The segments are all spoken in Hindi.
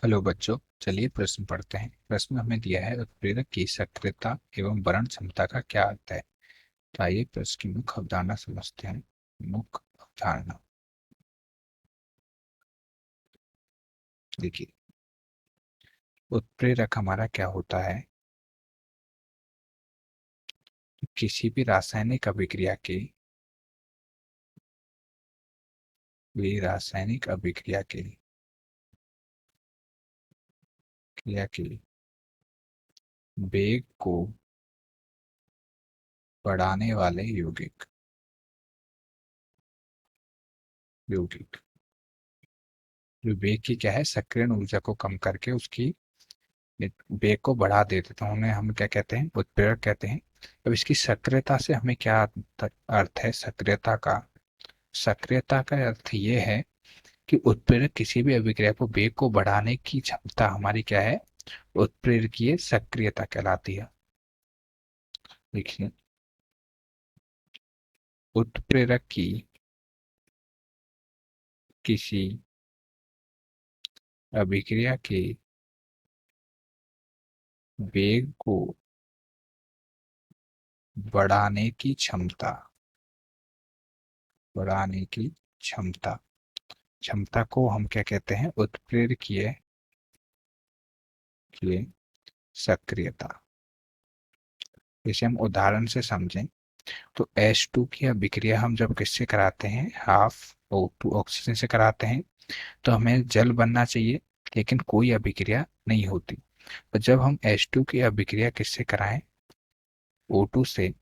हेलो बच्चों, चलिए प्रश्न पढ़ते हैं। प्रश्न हमें दिया है, उत्प्रेरक की सक्रियता एवं वरण क्षमता का क्या अर्थ है। तो आइए प्रश्न की मुख्य अवधारणा समझते हैं। मुख्य अवधारणा देखिए, उत्प्रेरक हमारा क्या होता है। किसी भी रासायनिक अभिक्रिया के क्रिया के वेग को बढ़ाने वाले यौगिक जो वेग की क्या है, सक्रियण ऊर्जा को कम करके उसकी वेग को बढ़ा देते, तो उन्हें हम क्या कहते हैं, उत्प्रेरक कहते हैं। अब इसकी सक्रियता से हमें क्या अर्थ है। सक्रियता का अर्थ ये है कि उत्प्रेरक किसी भी अभिक्रिया को वेग को बढ़ाने की क्षमता हमारी क्या है, उत्प्रेरकीय सक्रियता कहलाती है। देखिए, उत्प्रेरक की किसी अभिक्रिया के वेग को बढ़ाने की क्षमता बढ़ाने की क्षमता क्षमता को हम क्या कहते हैं, उत्प्रेरकीय सक्रियता। इसे हम उदाहरण से समझें तो H2 की अभिक्रिया हम जब किससे कराते हैं, हाफ O2 ऑक्सीजन से कराते हैं, तो हमें जल बनना चाहिए, लेकिन कोई अभिक्रिया नहीं होती। तो जब हम H2 की अभिक्रिया किससे कराएं, O2 से,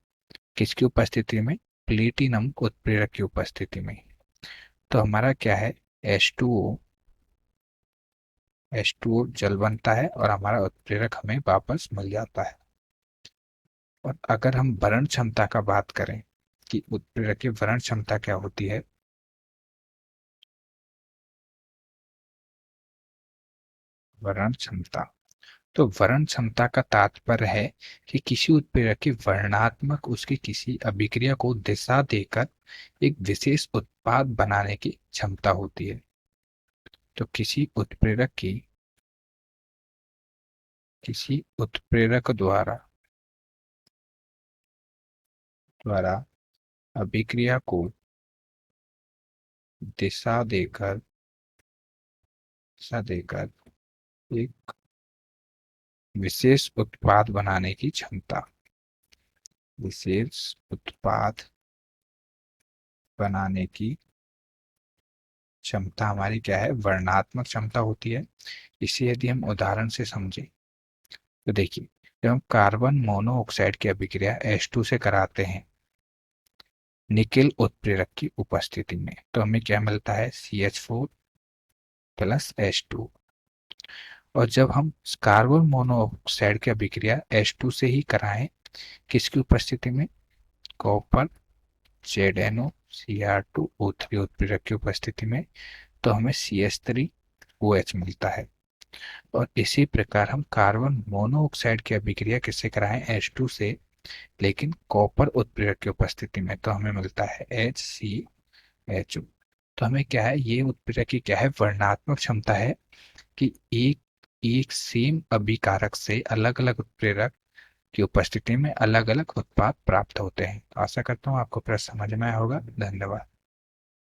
किसकी उपस्थिति में, प्लेटिनम उत्प्रेरक की उपस्थिति में, तो हमारा क्या है, H2O H2O जल बनता है और हमारा उत्प्रेरक हमें वापस मिल जाता है। और अगर हम वरण क्षमता का बात करें कि उत्प्रेरक की वरण क्षमता क्या होती है, वरण क्षमता, तो वरण क्षमता का तात्पर्य है कि किसी उत्प्रेरक की वर्णात्मक उसकी किसी अभिक्रिया को दिशा देकर एक विशेष उत्पाद बनाने की क्षमता होती है। तो किसी उत्प्रेरक द्वारा अभिक्रिया को दिशा देकर एक विशेष उत्पाद बनाने की क्षमता विशेष उत्पाद बनाने की क्षमता हमारी क्या है, वर्णात्मक क्षमता होती है। इसे यदि हम उदाहरण से समझें तो देखिए, जब हम कार्बन मोनोऑक्साइड की अभिक्रिया H2 से कराते हैं निकेल उत्प्रेरक की उपस्थिति में, तो हमें क्या मिलता है, CH4 प्लस H2। और जब हम कार्बन मोनोऑक्साइड की अभिक्रिया H2 से ही कराएं, किसकी उपस्थिति में, कॉपर ZnOCr2O3 उत्प्रेरक की उपस्थिति में, तो हमें CH3OH मिलता है। और इसी प्रकार हम कार्बन मोनोऑक्साइड की अभिक्रिया किससे कराएं, H2 से, लेकिन कॉपर उत्प्रेरक की उपस्थिति में, तो हमें मिलता है HCHO। तो हमें क्या है, ये उत्प्रेरक की क्या है, वर्णात्मक क्षमता है कि एक एक सेम अभिकारक से अलग अलग उत्प्रेरक की उपस्थिति में अलग अलग उत्पाद प्राप्त होते हैं। आशा करता हूँ आपको प्रश्न समझ में आया होगा। धन्यवाद।